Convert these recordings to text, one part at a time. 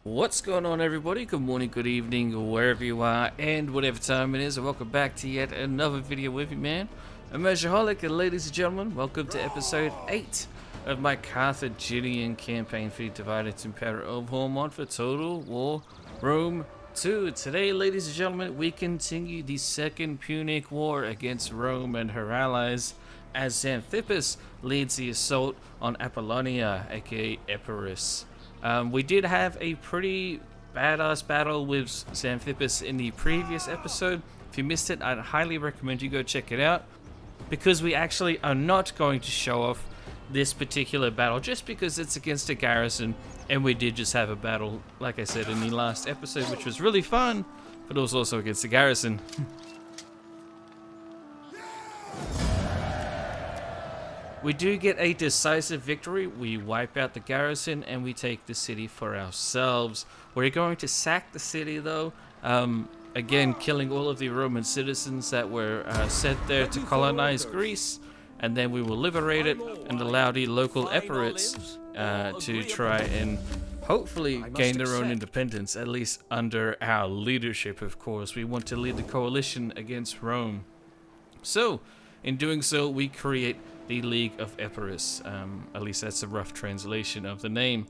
What's going on, everybody? Good morning, good evening, wherever you are, and whatever time it is, and welcome back to yet another video with you, man. I'm Measureholic, and ladies and gentlemen, welcome to episode 8 of my Carthaginian campaign for the divided Impera of Hormone for Total War Rome 2. Today, ladies and gentlemen, we continue the Second Punic War against Rome and her allies as Xanthippus leads the assault on Apollonia, aka Epirus. We did have a pretty badass battle with Xanthippus in the previous episode. If you missed it, I'd highly recommend you go check it out, because we actually are not going to show off this particular battle just because it's against a garrison, and we did just have a battle, like I said in the last episode, which was really fun, but it was also against a garrison. We do get a decisive victory. We wipe out the garrison and we take the city for ourselves. We're going to sack the city though, again killing all of the Roman citizens that were sent there to colonize Greece, and then we will liberate it and allow the local Epirites to try and hopefully gain their own independence, at least under our leadership, of course. We want to lead the coalition against Rome. So, in doing so, we create the League of Epirus. At least that's a rough translation of the name.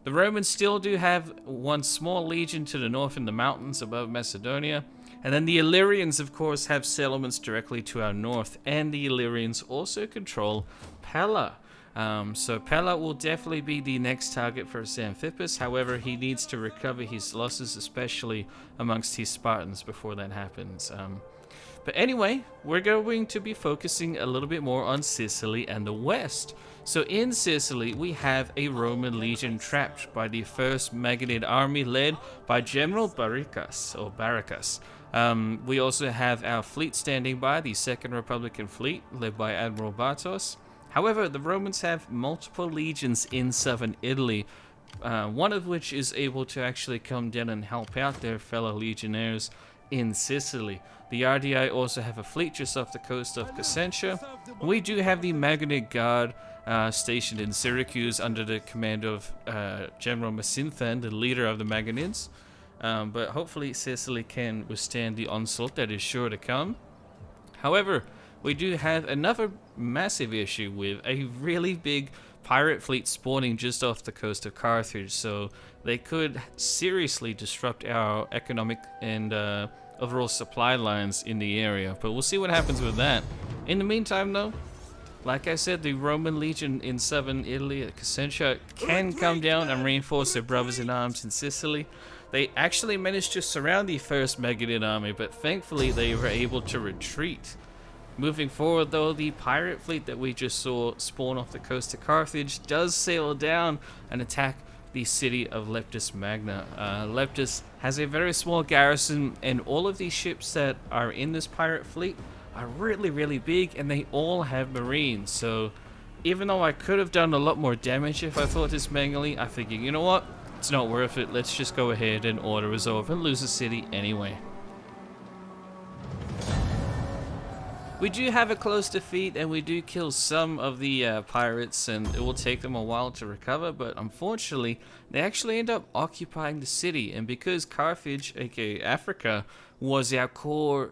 The Romans still do have one small legion to the north in the mountains above Macedonia. And then the Illyrians, of course, have settlements directly to our north. And the Illyrians also control Pella. So Pella will definitely be the next target for Xanthippus. However, he needs to recover his losses, especially amongst his Spartans, before that happens. But anyway, we're going to be focusing a little bit more on Sicily and the west. So in Sicily, we have a Roman legion trapped by the first Maganid army led by General Barricas. We also have our fleet standing by, the Second Republican fleet led by Admiral Bartos. However, the Romans have multiple legions in southern Italy, one of which is able to actually come down and help out their fellow legionnaires in Sicily. The RDI also have a fleet just off the coast of Cosentia. We do have the Maganid Guard stationed in Syracuse under the command of General Macinthan, the leader of the Maganids. But hopefully Sicily can withstand the onslaught that is sure to come. However, we do have another massive issue with a really big pirate fleet spawning just off the coast of Carthage, so they could seriously disrupt our economic and overall supply lines in the area, but we'll see what happens with that. In the meantime though, like I said, the Roman legion in southern Italy at Cosentia can come down and reinforce their brothers in arms in Sicily. They actually managed to surround the first Maganid army, but thankfully they were able to retreat. Moving forward though, the pirate fleet that we just saw spawn off the coast of Carthage does sail down and attack the city of Leptis Magna. Leptis has a very small garrison, and all of these ships that are in this pirate fleet are really big, and they all have marines. So even though I could have done a lot more damage if I thought this manually, I figured, you know what, it's not worth it. Let's just go ahead and order us over and lose the city anyway. We do have a close defeat, and we do kill some of the pirates, and it will take them a while to recover, but unfortunately they actually end up occupying the city. And because Carthage, aka Africa, was our core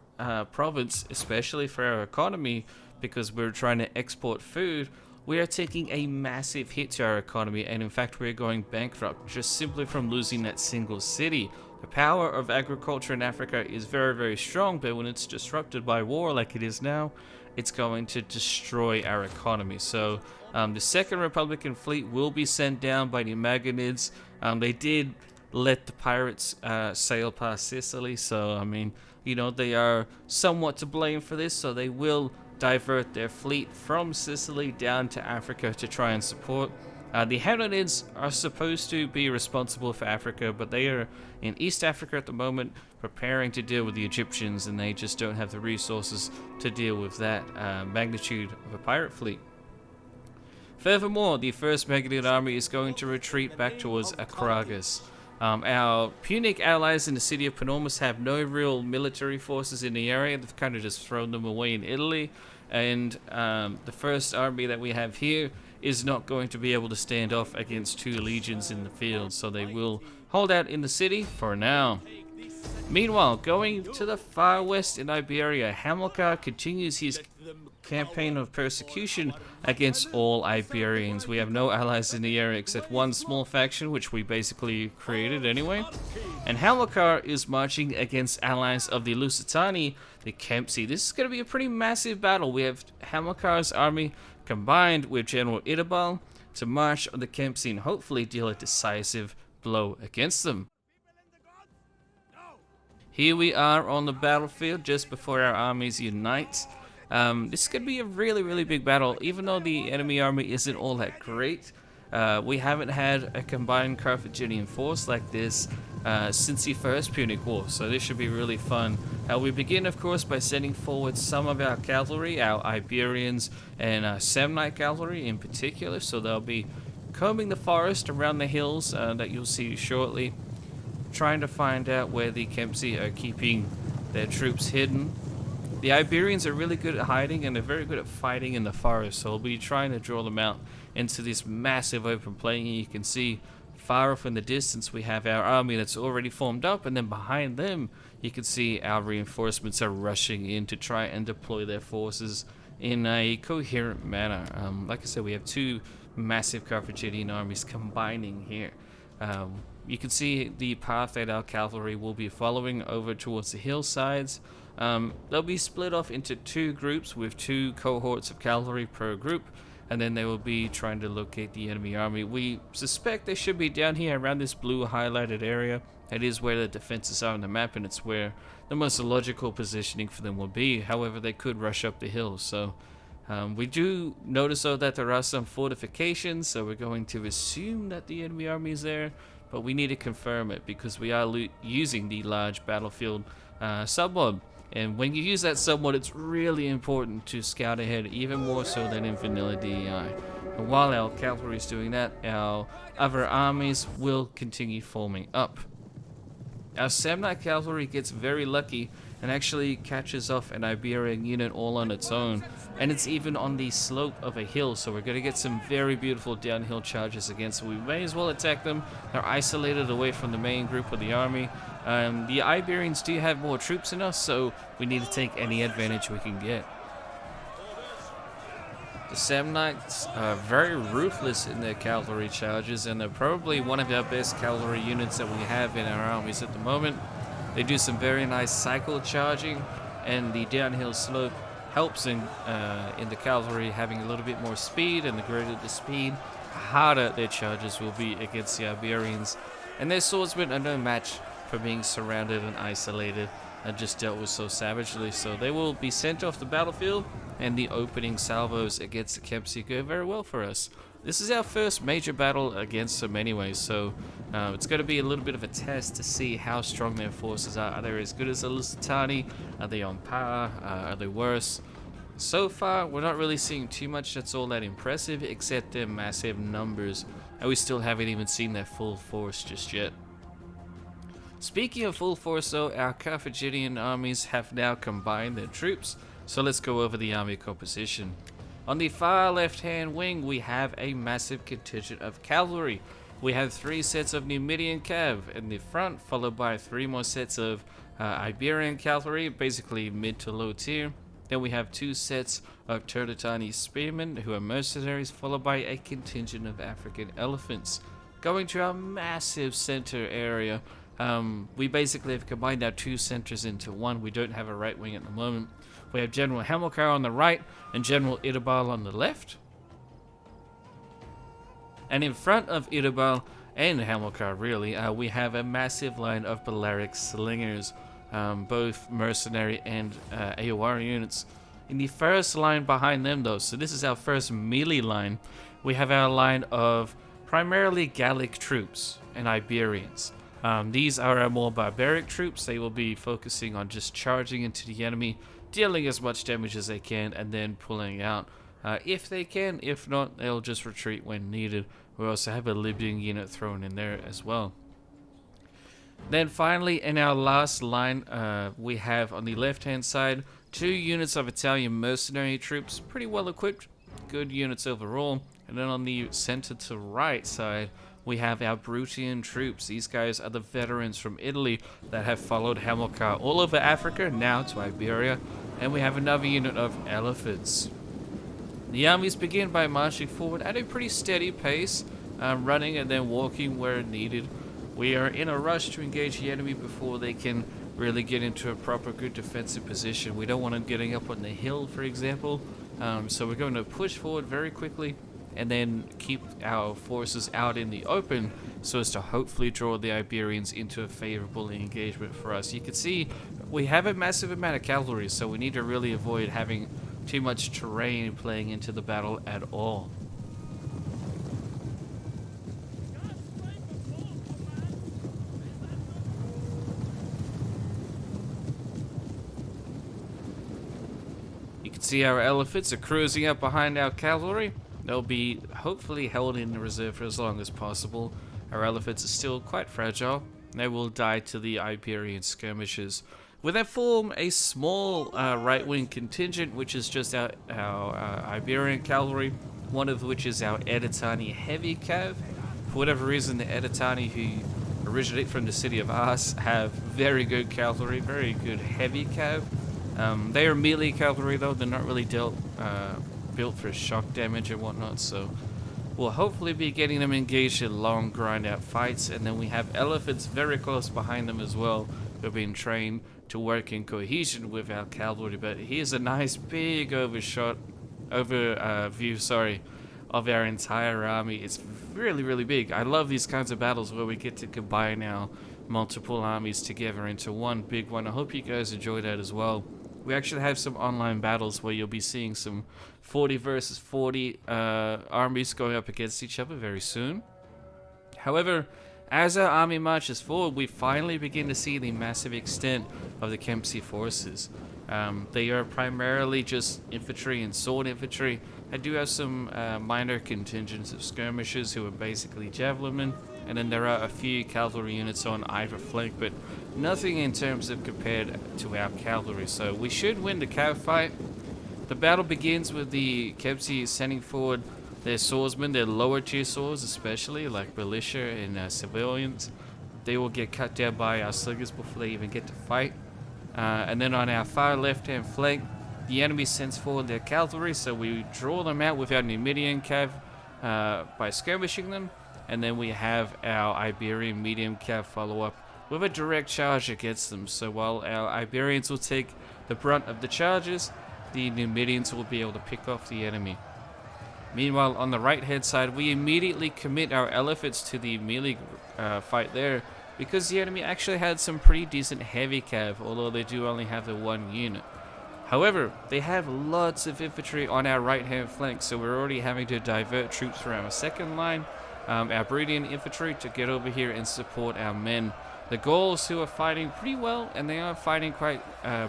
province, especially for our economy, because we're trying to export food, we are taking a massive hit to our economy, and in fact we're going bankrupt just simply from losing that single city. The power of agriculture in Africa is very strong, but when it's disrupted by war like it is now, it's going to destroy our economy. So the Second Republican fleet will be sent down by the Maganids. They did let the pirates sail past Sicily, so I mean, you know, they are somewhat to blame for this, so they will divert their fleet from Sicily down to Africa to try and support. The Hamilcars are supposed to be responsible for Africa, but they are in East Africa at the moment preparing to deal with the Egyptians, and they just don't have the resources to deal with that magnitude of a pirate fleet. Furthermore, the first Maganid army is going to retreat back towards Acragas. Our Punic allies in the city of Panormus have no real military forces in the area. They've kind of just thrown them away in Italy. And the first army that we have here is not going to be able to stand off against 2 legions in the field, so they will hold out in the city for now. Meanwhile, going to the far west in Iberia, Hamilcar continues his campaign of persecution against all Iberians. We have no allies in the area except one small faction, which we basically created anyway. And Hamilcar is marching against allies of the Lusitani, the Kempsey. This is going to be a pretty massive battle. We have Hamilcar's army combined with General Idabal to march on the Kempsey and hopefully deal a decisive blow against them. Here we are on the battlefield just before our armies unite. This could be a really big battle, even though the enemy army isn't all that great. We haven't had a combined Carthaginian force like this since the First Punic War, so this should be really fun. We begin, of course, by sending forward some of our cavalry, our Iberians and Samnite cavalry in particular, so they'll be combing the forest around the hills that you'll see shortly, trying to find out where the Kempsey are keeping their troops hidden. The Iberians are really good at hiding and they're very good at fighting in the forest, so we'll be trying to draw them out into this massive open plain. You can see far off in the distance we have our army that's already formed up, and then behind them you can see our reinforcements are rushing in to try and deploy their forces in a coherent manner. Like I said, we have 2 massive Carthaginian armies combining here. You can see the path that our cavalry will be following over towards the hillsides. They'll be split off into 2 groups with 2 cohorts of cavalry per group, and then they will be trying to locate the enemy army. We suspect they should be down here around this blue highlighted area. That is where the defenses are on the map, and it's where the most logical positioning for them will be. However, they could rush up the hill, so we do notice though that there are some fortifications, so we're going to assume that the enemy army is there, but we need to confirm it because we are using the large battlefield submod. And when you use that submod, it's really important to scout ahead, even more so than in vanilla DEI. And while our cavalry is doing that, our other armies will continue forming up. Our Samnite cavalry gets very lucky and actually catches off an Iberian unit all on its own. And it's even on the slope of a hill, so we're going to get some very beautiful downhill charges against them. We may as well attack them. They're isolated away from the main group of the army. The Iberians do have more troops than us, so we need to take any advantage we can get. The Samnites are very ruthless in their cavalry charges, and they're probably one of our best cavalry units that we have in our armies at the moment. They do some very nice cycle charging, and the downhill slope helps in the cavalry having a little bit more speed, and the greater the speed, the harder their charges will be against the Iberians. And their swordsmen are no match for being surrounded and isolated and just dealt with so savagely, so they will be sent off the battlefield, and the opening salvos against the Kempsey go very well for us. This is our first major battle against them anyway, so it's going to be a little bit of a test to see how strong their forces are. Are they as good as the Lusitani? Are they on par? Are they worse? So far, we're not really seeing too much that's all that impressive, except their massive numbers, and we still haven't even seen their full force just yet. Speaking of full force though, our Carthaginian armies have now combined their troops, so let's go over the army composition. On the far left hand wing we have a massive contingent of cavalry. We have 3 sets of Numidian cav in the front, followed by 3 more sets of Iberian cavalry, basically mid to low tier. Then we have 2 sets of Turdetani spearmen who are mercenaries, followed by a contingent of African elephants. Going to our massive center area, we basically have combined our 2 centers into one. We don't have a right wing at the moment. We have General Hamilcar on the right and General Idabal on the left. And in front of Idabal and Hamilcar, really, we have a massive line of Balearic slingers, both mercenary and AOR units. In the first line behind them, though, so this is our first melee line, we have our line of primarily Gallic troops and Iberians. These are our more barbaric troops. They will be focusing on just charging into the enemy, dealing as much damage as they can, and then pulling out if they can. If not, they'll just retreat when needed. We also have a Libyan unit thrown in there as well. Then finally, in our last line, we have on the left hand side 2 units of Italian mercenary troops, pretty well equipped, good units overall. And then on the center to right side, we have our Brutian troops. These guys are the veterans from Italy that have followed Hamilcar all over Africa, now to Iberia. And we have another unit of elephants. The armies begin by marching forward at a pretty steady pace, running and then walking where needed. We are in a rush to engage the enemy before they can really get into a proper good defensive position. We don't want them getting up on the hill, for example. So we're going to push forward very quickly and then keep our forces out in the open so as to hopefully draw the Iberians into a favorable engagement for us. You can see we have a massive amount of cavalry, so we need to really avoid having too much terrain playing into the battle at all. You can see our elephants are cruising up behind our cavalry. They'll be hopefully held in reserve for as long as possible. Our elephants are still quite fragile. They will die to the Iberian skirmishers. We then form a small right-wing contingent, which is just our Iberian cavalry, one of which is our Editani heavy cav. For whatever reason, the Editani, who originate from the city of Ars, have very good cavalry, very good heavy cav. They are melee cavalry though, they're not really built for shock damage and whatnot, so we'll hopefully be getting them engaged in long grind out fights. And then we have elephants very close behind them as well, who have been trained to work in cohesion with our cavalry. But here's a nice big view of our entire army. It's really big. I love these kinds of battles where we get to combine our multiple armies together into one big one. I hope you guys enjoy that as well. We actually have some online battles where you'll be seeing some 40 versus 40 armies going up against each other very soon. However, as our army marches forward, we finally begin to see the massive extent of the Kempsey forces. They are primarily just infantry and sword infantry. I do have some minor contingents of skirmishers who are basically javelinmen, and then there are a few cavalry units on either flank, but nothing in terms of compared to our cavalry, so we should win the cav fight. The battle begins with the Kempsey sending forward their swordsmen, their lower tier swords especially, like militia and civilians. They will get cut down by our slingers before they even get to fight. And then on our far left hand flank, the enemy sends forward their cavalry, so we draw them out with our Numidian cav by skirmishing them. And then we have our Iberian medium cav follow up with a direct charge against them. So while our Iberians will take the brunt of the charges, the Numidians will be able to pick off the enemy. Meanwhile, on the right hand side, we immediately commit our elephants to the melee fight there, because the enemy actually had some pretty decent heavy cav, although they do only have the one unit. However, they have lots of infantry on our right hand flank, so we're already having to divert troops from our second line, our Brutian infantry, to get over here and support our men. The Gauls, who are fighting pretty well, and they are fighting quite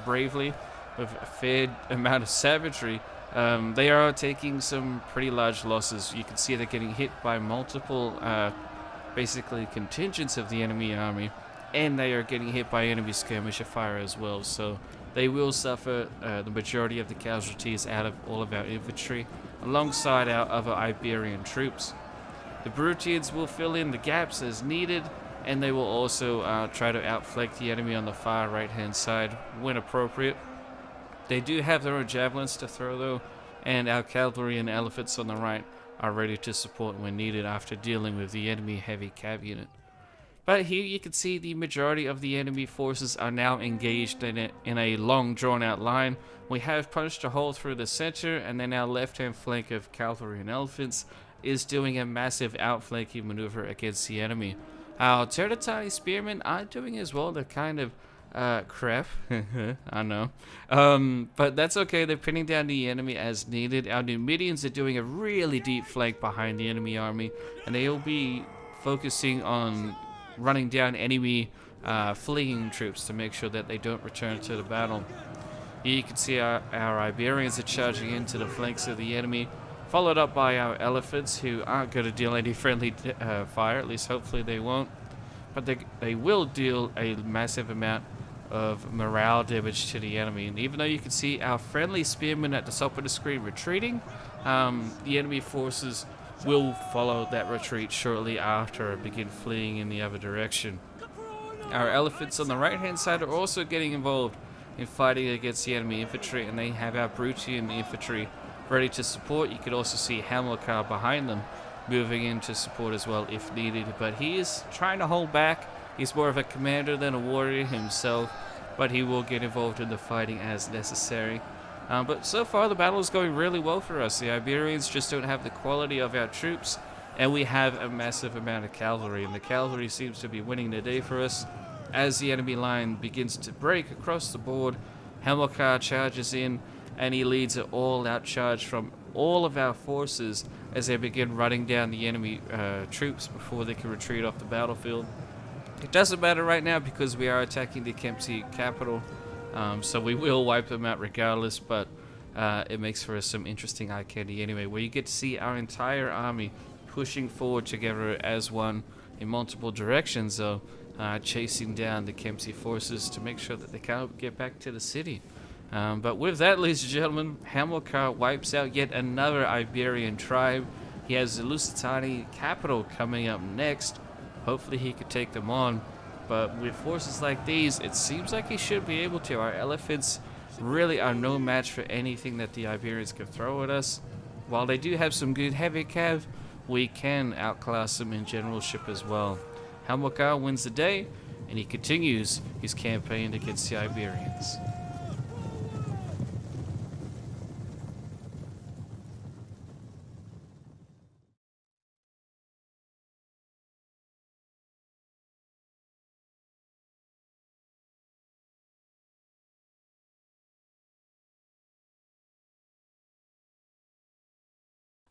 bravely with a fair amount of savagery, they are taking some pretty large losses. You can see they're getting hit by multiple basically contingents of the enemy army, and they are getting hit by enemy skirmisher fire as well, so they will suffer the majority of the casualties out of all of our infantry alongside our other Iberian troops. The Brutians will fill in the gaps as needed, and they will also try to outflank the enemy on the far right hand side when appropriate. They do have their own javelins to throw though, and our cavalry and elephants on the right are ready to support when needed after dealing with the enemy heavy cav unit. But here you can see the majority of the enemy forces are now engaged in a long drawn out line. We have punched a hole through the center, and then our left hand flank of cavalry and elephants is doing a massive outflanking maneuver against the enemy. Our Terratani spearmen are doing as well. They're kind of crap. I know. But that's okay. They're pinning down the enemy as needed. Our Numidians are doing a really deep flank behind the enemy army, and they'll be focusing on running down enemy fleeing troops to make sure that they don't return to the battle. Here you can see our Iberians are charging into the flanks of the enemy, followed up by our elephants, who aren't going to deal any friendly fire, at least hopefully they won't. But they will deal a massive amount of morale damage to the enemy. And even though you can see our friendly spearmen at the top of the screen retreating, the enemy forces will follow that retreat shortly after and begin fleeing in the other direction. Our elephants on the right hand side are also getting involved in fighting against the enemy infantry, and they have our Brutian infantry ready to support. You could also see Hamilcar behind them moving in to support as well if needed, but he is trying to hold back. He's more of a commander than a warrior himself, but he will get involved in the fighting as necessary. But so far the battle is going really well for us. The Iberians just don't have the quality of our troops, and we have a massive amount of cavalry, and the cavalry seems to be winning the day for us. As the enemy line begins to break across the board, Hamilcar charges in, and he leads an all-out charge from all of our forces as they begin running down the enemy troops before they can retreat off the battlefield. It doesn't matter right now because we are attacking the Kempsey capital, so we will wipe them out regardless, but it makes for some interesting eye candy anyway, where you get to see our entire army pushing forward together as one in multiple directions, though, chasing down the Kempsey forces to make sure that they can't get back to the city. But with that, ladies and gentlemen, Hamilcar wipes out yet another Iberian tribe. He has the Lusitanian capital coming up next. Hopefully he could take them on. But with forces like these, it seems like he should be able to. Our elephants really are no match for anything that the Iberians can throw at us. While they do have some good heavy cav, we can outclass them in generalship as well. Hamilcar wins the day, and he continues his campaign against the Iberians.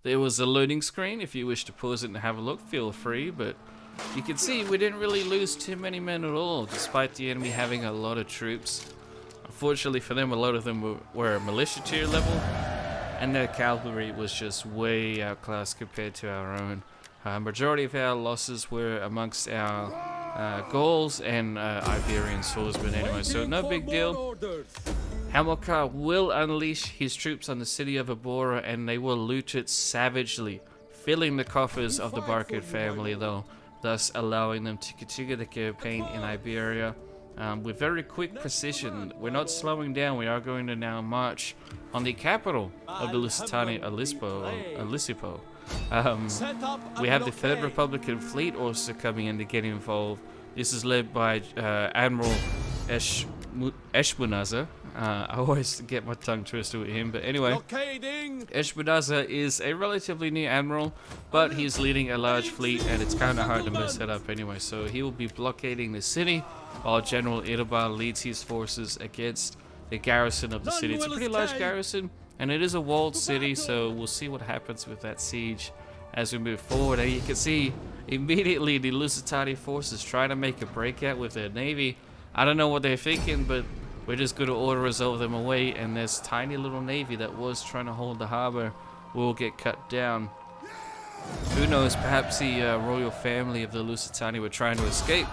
There was a loading screen. If you wish to pause it and have a look, feel free, but you can see we didn't really lose too many men at all, despite the enemy having a lot of troops. Unfortunately for them, a lot of them were militia tier level, and their cavalry was just way outclassed compared to our own. Majority of our losses were amongst our Gauls and Iberian swordsmen anyway, so no big deal. Hamilcar will unleash his troops on the city of Iberia, and they will loot it savagely, filling the coffers of the Barcid family though, thus allowing them to continue the campaign in Iberia with very quick precision. We're not slowing down. We are going to now march on the capital of the Lusitanian, Lisipo. We have the Third Republican Fleet also coming in to get involved. This is led by Admiral Eshmunazar. I always get my tongue twisted with him, but anyway, Eshmunazar is a relatively new admiral, but he's leading a large fleet, and it's kind of hard to mess that up anyway. So he will be blockading the city, while General Irbal leads his forces against the garrison of the city. It's a pretty large garrison, and it is a walled city, so we'll see what happens with that siege as we move forward. And you can see immediately the Lusitanian forces trying to make a breakout with their navy. I don't know what they're thinking, but we're just going to auto-resolve them away, and this tiny little navy that was trying to hold the harbor will get cut down. Who knows, perhaps the royal family of the Lusitania were trying to escape.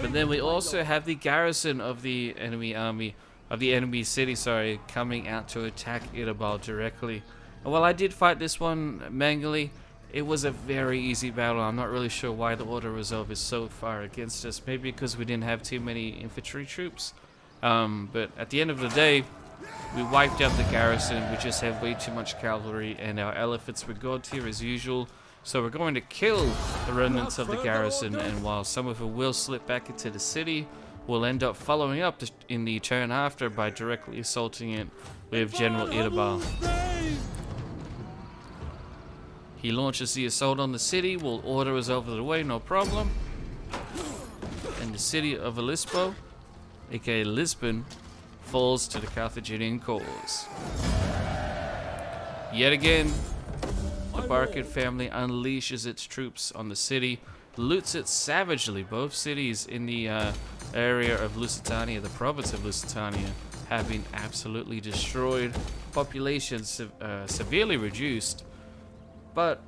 But then we also have the garrison of the enemy army, of the enemy city, sorry, coming out to attack Irbal directly. And while I did fight this one manually, it was a very easy battle. I'm not really sure why the auto-resolve is so far against us. Maybe because we didn't have too many infantry troops. But at the end of the day, we wiped out the garrison. We just have way too much cavalry, and our elephants were god tier as usual. So we're going to kill the remnants of the garrison, and while some of them will slip back into the city, we'll end up following up in the turn after by directly assaulting it with General Irbal. He launches the assault on the city. We'll order us over the way, no problem. And the city of Ilispo, aka Lisbon, falls to the Carthaginian cause. Yet again, the Barcid family unleashes its troops on the city, loots it savagely. Both cities in the area of Lusitania, the province of Lusitania, have been absolutely destroyed. Population severely reduced, but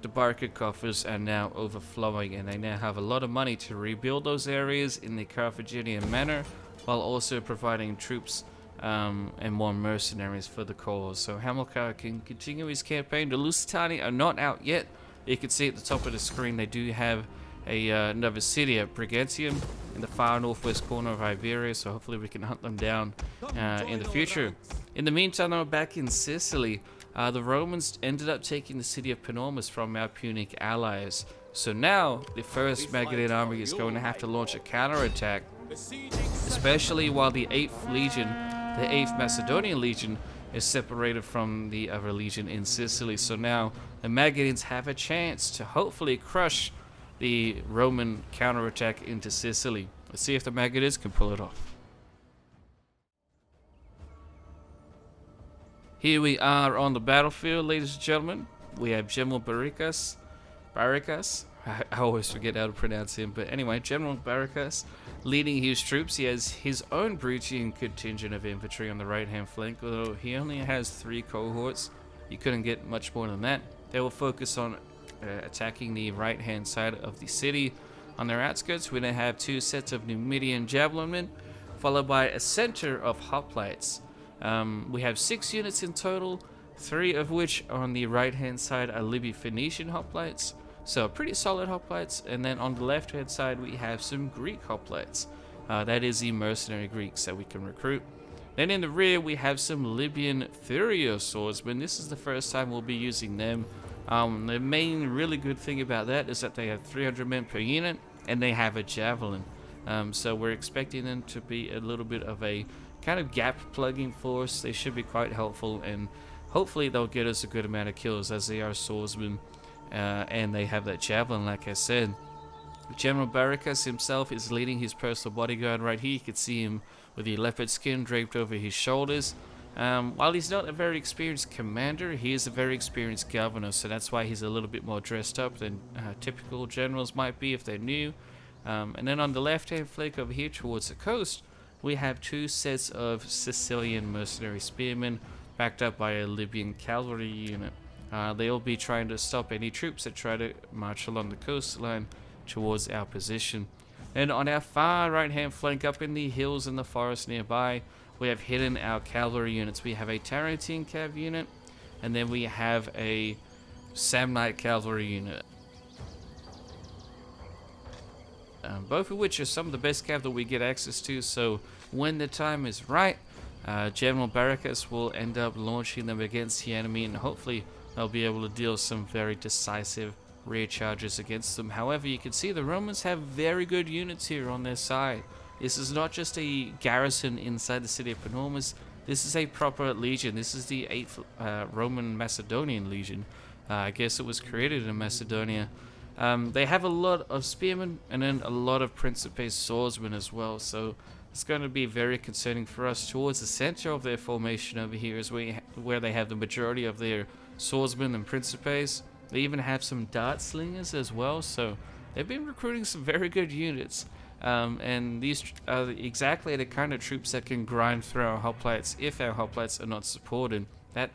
the Barcid coffers are now overflowing, and they now have a lot of money to rebuild those areas in the Carthaginian manner, while also providing troops and more mercenaries for the cause. So Hamilcar can continue his campaign. The Lusitani are not out yet. You can see at the top of the screen they do have another city at Brigantium in the far northwest corner of Iberia, so hopefully we can hunt them down in the future. In the meantime, though, back in Sicily, the Romans ended up taking the city of Panormus from our Punic allies. So now the first Magadine army is going to have to launch a counterattack, especially while the 8th Legion, the 8th Macedonian Legion, is separated from the other legion in Sicily. So now the Magadines have a chance to hopefully crush the Roman counterattack into Sicily. Let's see if the Magadines can pull it off. Here we are on the battlefield, ladies and gentlemen. We have General Barricas. I always forget how to pronounce him, but anyway, General Barricas leading his troops. He has his own Brutian contingent of infantry on the right-hand flank, although he only has 3 cohorts. You couldn't get much more than that. They will focus on attacking the right-hand side of the city. On their outskirts, we're going to have 2 sets of Numidian javelinmen, followed by a center of hoplites. We have 6 units in total, 3 of which on the right-hand side are Libyan-Phoenician hoplites. So pretty solid hoplites, and then on the left-hand side we have some Greek hoplites. That is the mercenary Greeks that we can recruit. Then in the rear we have some Libyan Thurio swordsmen. This is the first time we'll be using them. The main really good thing about that is that they have 300 men per unit, and they have a javelin. So we're expecting them to be a little bit of a kind of gap plugging force. They should be quite helpful, and hopefully they'll get us a good amount of kills as they are swordsmen. And they have that javelin, like I said. General Barricas himself is leading his personal bodyguard right here. You can see him with the leopard skin draped over his shoulders. While he's not a very experienced commander, he is a very experienced governor, so that's why he's a little bit more dressed up than typical generals might be if they're new. And then on the left-hand flank over here towards the coast, we have 2 sets of Sicilian mercenary spearmen backed up by a Libyan cavalry unit. They'll be trying to stop any troops that try to march along the coastline towards our position. And on our far right hand flank, up in the hills and the forest nearby, we have hidden our cavalry units. We have a Tarentine cav unit, and then we have a Samnite cavalry unit. Both of which are some of the best cav that we get access to, so when the time is right, General Barricas will end up launching them against the enemy, and hopefully they'll be able to deal some very decisive rear charges against them. However, you can see the Romans have very good units here on their side. This is not just a garrison inside the city of Panormus. This is a proper legion. This is the 8th Roman Macedonian Legion. I guess it was created in Macedonia. They have a lot of spearmen and then a lot of Principe swordsmen as well. So it's going to be very concerning for us. Towards the center of their formation over here is where they have the majority of their swordsmen and Principes. They even have some dart slingers as well, so they've been recruiting some very good units. And these are exactly the kind of troops that can grind through our hoplites if our hoplites are not supported. That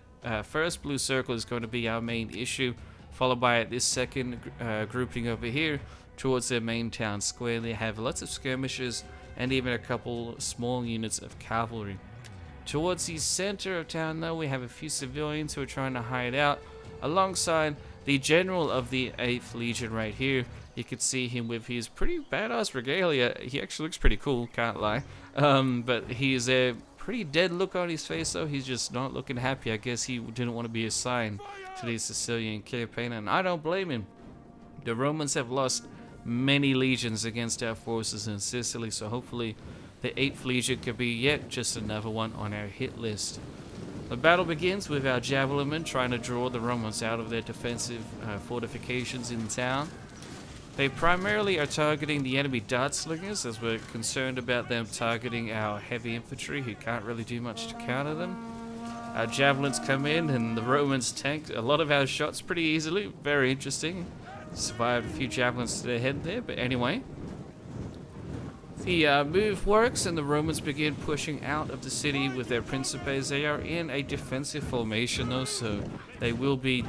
first blue circle is going to be our main issue, followed by this second grouping over here towards their main town square. They have lots of skirmishers and even a couple small units of cavalry. Towards the center of town, though, we have a few civilians who are trying to hide out, alongside the general of the 8th Legion right here. You can see him with his pretty badass regalia. He actually looks pretty cool, can't lie. But he's a pretty dead look on his face, though. He's just not looking happy. I guess he didn't want to be assigned to the Sicilian campaign, and I don't blame him. The Romans have lost many legions against our forces in Sicily, so hopefully the 8th Legion could be yet just another one on our hit list. The battle begins with our javelinmen trying to draw the Romans out of their defensive fortifications in town. They primarily are targeting the enemy dart slingers, as we're concerned about them targeting our heavy infantry, who can't really do much to counter them. Our javelins come in and the Romans tanked a lot of our shots pretty easily. Very interesting. Survived a few javelins to their head there, but anyway. The move works, and the Romans begin pushing out of the city with their principes. They are in a defensive formation, though, so they will be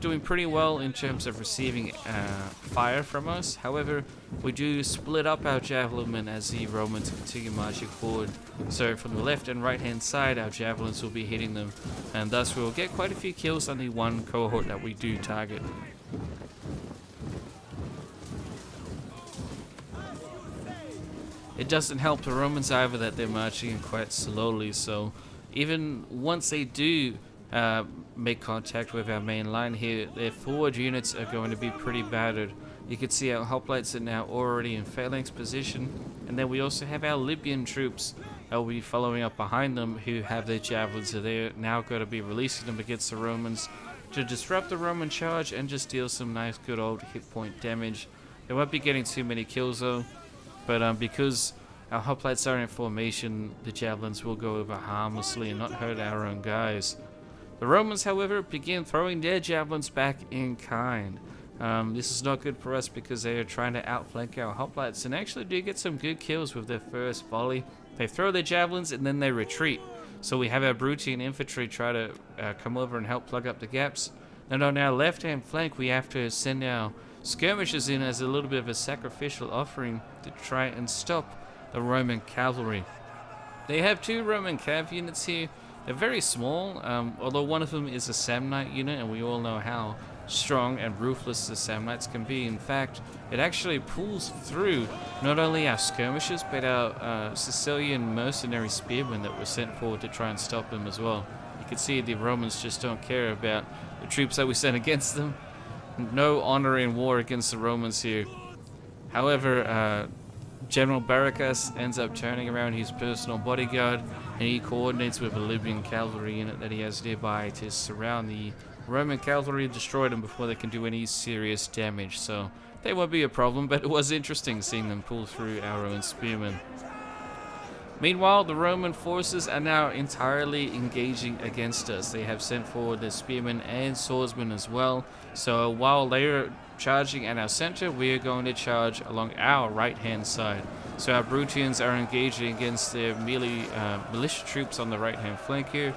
doing pretty well in terms of receiving fire from us. However, we do split up our javelin as the Romans continue marching forward. So from the left and right hand side, our javelins will be hitting them, and thus we will get quite a few kills on the one cohort that we do target. It doesn't help the Romans either that they're marching in quite slowly, so even once they do make contact with our main line here, their forward units are going to be pretty battered. You can see our hoplites are now already in phalanx position, and then we also have our Libyan troops that will be following up behind them, who have their javelins. So they're now going to be releasing them against the Romans to disrupt the Roman charge and just deal some nice good old hit point damage. They won't be getting too many kills though. But because our hoplites are in formation, the javelins will go over harmlessly and not hurt our own guys. The Romans, however, begin throwing their javelins back in kind. This is not good for us because they are trying to outflank our hoplites and actually do get some good kills with their first volley. They throw their javelins and then they retreat. So we have our Brutian infantry try to come over and help plug up the gaps. And on our left-hand flank, we have to send our skirmishers in as a little bit of a sacrificial offering to try and stop the Roman cavalry. They have two Roman cav units here. They're very small, although one of them is a Samnite unit, and we all know how strong and ruthless the Samnites can be. In fact, it actually pulls through not only our skirmishers, but our Sicilian mercenary spearmen that were sent forward to try and stop them as well. You can see the Romans just don't care about the troops that we sent against them. No honor in war against the Romans here. However, General Barracas ends up turning around his personal bodyguard, and he coordinates with a Libyan cavalry unit that he has nearby to surround the Roman cavalry and destroy them before they can do any serious damage. So they won't be a problem, but it was interesting seeing them pull through our own spearmen. Meanwhile, the Roman forces are now entirely engaging against us. They have sent forward their spearmen and swordsmen as well. So while they are charging at our center, we are going to charge along our right-hand side. So our Brutians are engaging against their melee militia troops on the right-hand flank here.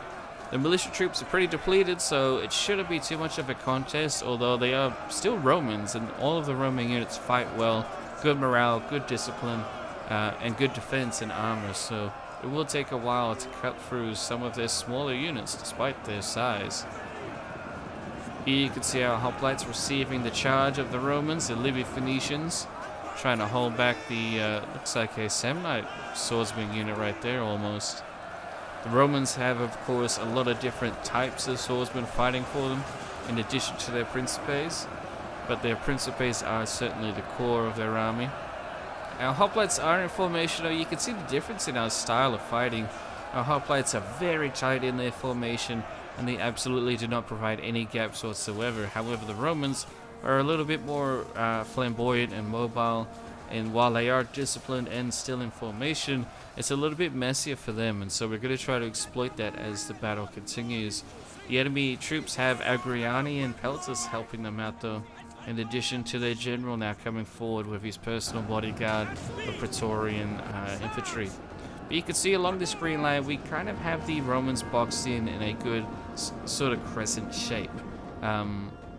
The militia troops are pretty depleted, so it shouldn't be too much of a contest, although they are still Romans, and all of the Roman units fight well. Good morale, good discipline. And good defense and armor, so it will take a while to cut through some of their smaller units despite their size. Here you can see our hoplites receiving the charge of the Romans, the Libyan Phoenicians, trying to hold back the, looks like a Samnite swordsman unit right there almost. The Romans have, of course, a lot of different types of swordsmen fighting for them, in addition to their principes, but their principes are certainly the core of their army. Our hoplites are in formation, though. You can see the difference in our style of fighting. Our hoplites are very tight in their formation, and they absolutely do not provide any gaps whatsoever. However, the Romans are a little bit more flamboyant and mobile, and while they are disciplined and still in formation, it's a little bit messier for them, and so we're going to try to exploit that as the battle continues. The enemy troops have Agriani and Peltus helping them out, though, in addition to their general now coming forward with his personal bodyguard of Praetorian infantry. But you can see along this green line, we kind of have the Romans boxed in a good sort of crescent shape.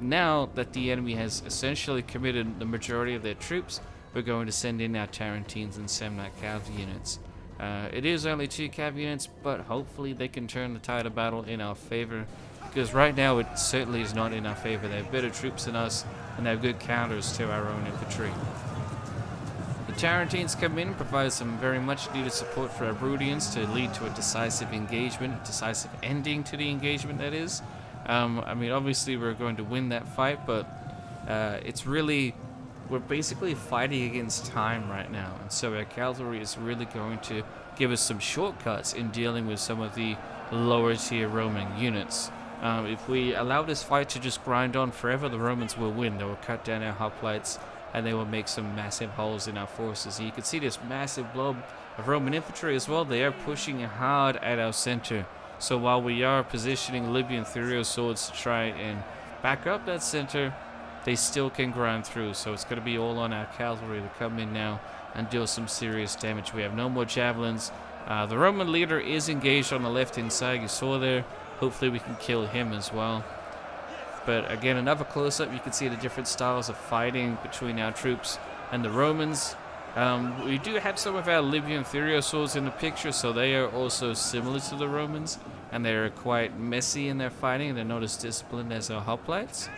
Now that the enemy has essentially committed the majority of their troops, we're going to send in our Tarentines and Samnite cav units. It is only 2 cav units, but hopefully they can turn the tide of battle in our favor, because right now it certainly is not in our favor. They have better troops than us, and they have good counters to our own infantry. The Tarentines come in and provide some very much needed support for our Brutians to lead to a decisive engagement, a decisive ending to the engagement, that is. I mean, obviously we're going to win that fight, but it's really, we're basically fighting against time right now, and so our cavalry is really going to give us some shortcuts in dealing with some of the lower tier Roman units. If we allow this fight to just grind on forever, the Romans will win. They will cut down our hoplites, and they will make some massive holes in our forces. And you can see this massive blob of Roman infantry as well. They are pushing hard at our center. So while we are positioning Libyan Thurio swords to try and back up that center, they still can grind through. So it's going to be all on our cavalry to come in now and deal some serious damage. We have no more javelins. The Roman leader is engaged on the left-hand side, you saw there. Hopefully we can kill him as well. But again, another close-up, you can see the different styles of fighting between our troops and the Romans. We do have some of our Libyan Theriosauds in the picture, so they are also similar to the Romans, and they're quite messy in their fighting. They're not as disciplined as our hoplites.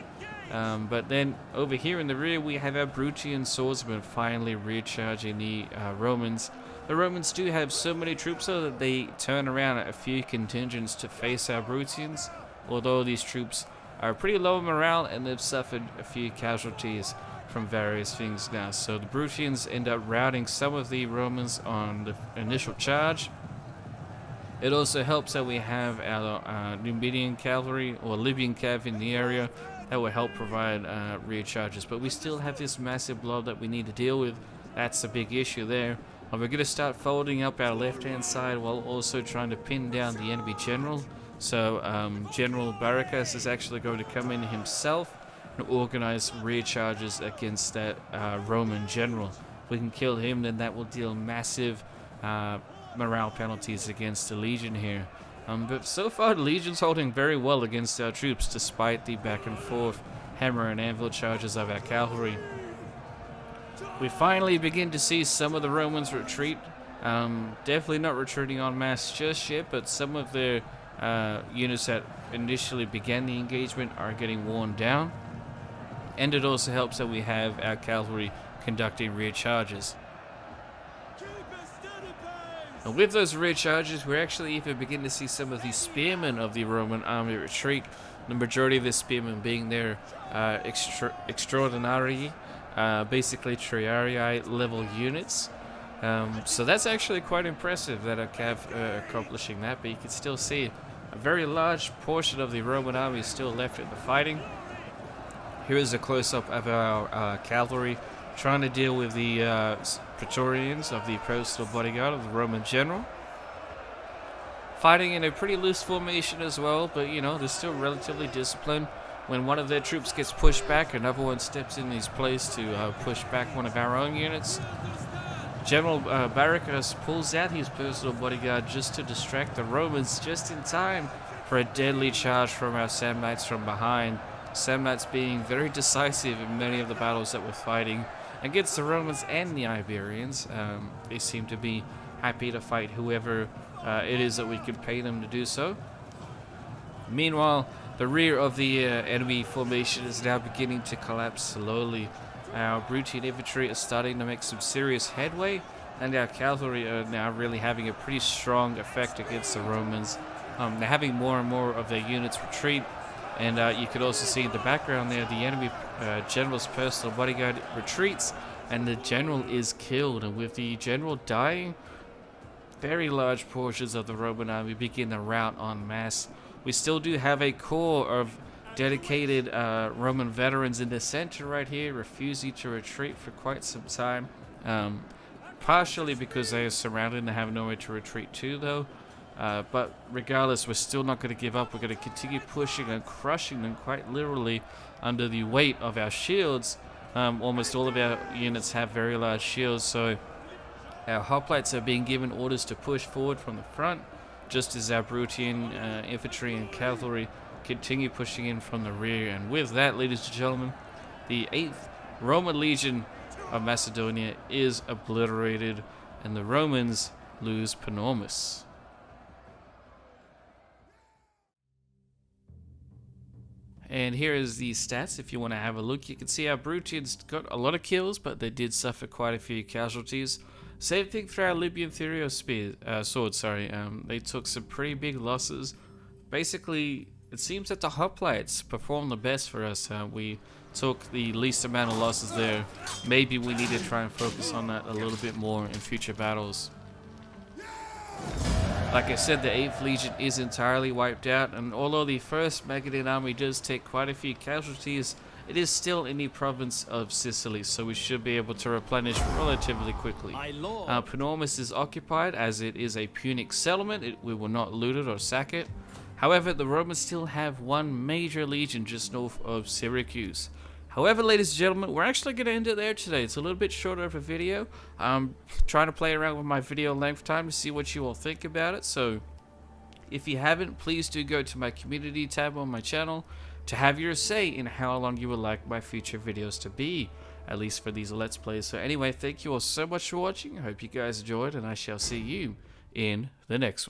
But then over here in the rear, we have our Bruttian swordsmen finally recharging the Romans. The Romans do have so many troops though that they turn around a few contingents to face our Bruttians, although these troops are pretty low in morale and they've suffered a few casualties from various things now. So the Bruttians end up routing some of the Romans on the initial charge. It also helps that we have our Numidian cavalry or Libyan cav in the area that will help provide rear charges. But we still have this massive blob that we need to deal with. That's a big issue there. And we're going to start folding up our left-hand side while also trying to pin down the enemy general. So General Barracas is actually going to come in himself and organize rear charges against that Roman general. If we can kill him, then that will deal massive morale penalties against the Legion here. But so far the Legion's holding very well against our troops despite the back and forth hammer and anvil charges of our cavalry. We finally begin to see some of the Romans retreat. Definitely not retreating en masse just yet, but some of their units that initially began the engagement are getting worn down. And it also helps that we have our cavalry conducting rear charges. And with those rear charges, we're actually even beginning to see some of the spearmen of the Roman army retreat. The majority of the spearmen being their extraordinary, basically triarii level units. So that's actually quite impressive that our cav accomplishing that, but you can still see a very large portion of the Roman army is still left in the fighting. Here is a close-up of our cavalry trying to deal with the Praetorians of the personal bodyguard of the Roman general. Fighting in a pretty loose formation as well, but you know, they're still relatively disciplined. When one of their troops gets pushed back, another one steps in his place to push back one of our own units. General Barracas pulls out his personal bodyguard just to distract the Romans just in time for a deadly charge from our Samnites from behind. Samnites being very decisive in many of the battles that we're fighting against the Romans and the Iberians. They seem to be happy to fight whoever it is that we can pay them to do so. Meanwhile, the rear of the enemy formation is now beginning to collapse slowly. Our Bruttian infantry is starting to make some serious headway, and our cavalry are now really having a pretty strong effect against the Romans. They're having more and more of their units retreat, and you could also see in the background there the enemy general's personal bodyguard retreats, and the general is killed. And with the general dying, very large portions of the Roman army begin the rout en masse. We still do have a core of dedicated Roman veterans in the center right here, refusing to retreat for quite some time. Partially because they are surrounded and have nowhere to retreat to though. But regardless, we're still not going to give up. We're going to continue pushing and crushing them quite literally under the weight of our shields. Almost all of our units have very large shields, so our hoplites are being given orders to push forward from the front, just as our Bruttian infantry and cavalry continue pushing in from the rear. And with that, ladies and gentlemen, the 8th Roman Legion of Macedonia is obliterated, and the Romans lose Panormus. And here is the stats if you want to have a look. You can see our Bruttians got a lot of kills, but they did suffer quite a few casualties. Same thing for our Libyan swords. They took some pretty big losses. Basically, it seems that the hoplites performed the best for us. We took the least amount of losses there. Maybe we need to try and focus on that a little bit more in future battles. Like I said, the 8th Legion is entirely wiped out, and although the 1st Magadin army does take quite a few casualties, it is still in the province of Sicily, so we should be able to replenish relatively quickly. Panormus is occupied as it is a Punic settlement. We will not loot it or sack it. However, the Romans still have one major legion just north of Syracuse, However, ladies and gentlemen, we're actually going to end it there today. It's a little bit shorter of a video. I'm trying to play around with my video length time to see what you all think about it. So if you haven't, please do go to my community tab on my channel to have your say in how long you would like my future videos to be, at least for these Let's Plays. So anyway, thank you all so much for watching. I hope you guys enjoyed, and I shall see you in the next one.